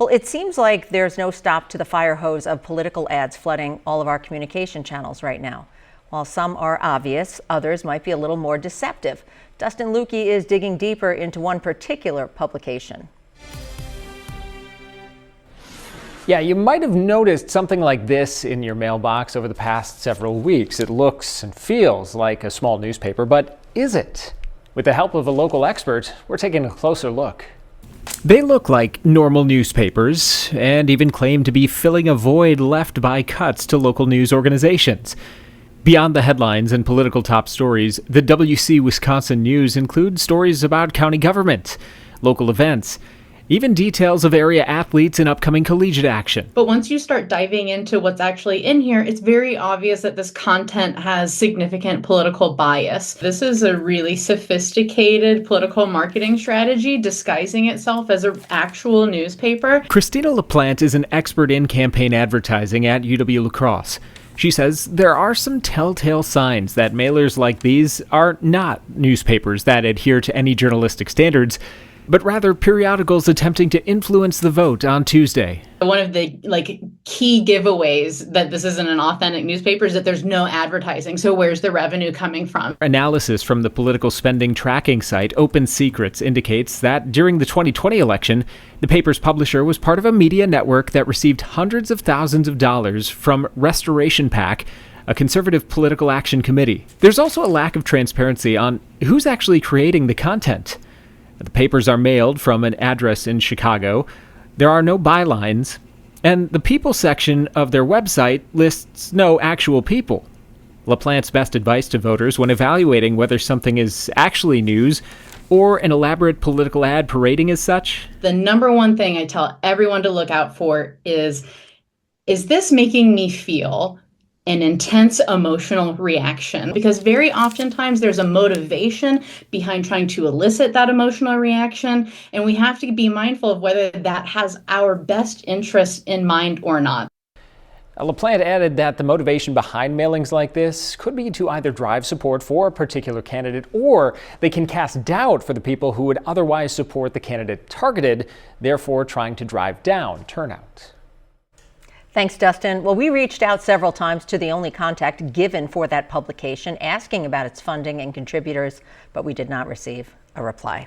Well, it seems like there's no stop to the fire hose of political ads flooding all of our communication channels right now. While some are obvious, others might be a little more deceptive. Dustin Lukey is digging deeper into one particular publication. Yeah, you might have noticed something like this in your mailbox over the past several weeks. It looks and feels like a small newspaper, but is it? With the help of a local expert, we're taking a closer look. They look like normal newspapers and even claim to be filling a void left by cuts to local news organizations. Beyond the headlines and political top stories, the WC Wisconsin News includes stories about county government, local events, even details of area athletes and upcoming collegiate action. But once you start diving into what's actually in here, it's very obvious that this content has significant political bias. This is a really sophisticated political marketing strategy disguising itself as an actual newspaper. Christina LaPlante is an expert in campaign advertising at UW-La Crosse. She says there are some telltale signs that mailers like these are not newspapers that adhere to any journalistic standards, but rather periodicals attempting to influence the vote on Tuesday. One of the key giveaways that this isn't an authentic newspaper is that there's no advertising. So where's the revenue coming from? Analysis from the political spending tracking site Open Secrets indicates that during the 2020 election, the paper's publisher was part of a media network that received hundreds of thousands of dollars from Restoration PAC, a conservative political action committee. There's also a lack of transparency on who's actually creating the content. The papers are mailed from an address in Chicago. There are no bylines, and the people section of their website lists no actual people. LaPlante's best advice to voters when evaluating whether something is actually news or an elaborate political ad parading as such? The number one thing I tell everyone to look out for is this making me feel an intense emotional reaction? Because very oftentimes there's a motivation behind trying to elicit that emotional reaction, and we have to be mindful of whether that has our best interest in mind or not. LaPlante added that the motivation behind mailings like this could be to either drive support for a particular candidate, or they can cast doubt for the people who would otherwise support the candidate targeted, therefore trying to drive down turnout. Thanks, Dustin. Well, we reached out several times to the only contact given for that publication, asking about its funding and contributors, but we did not receive a reply.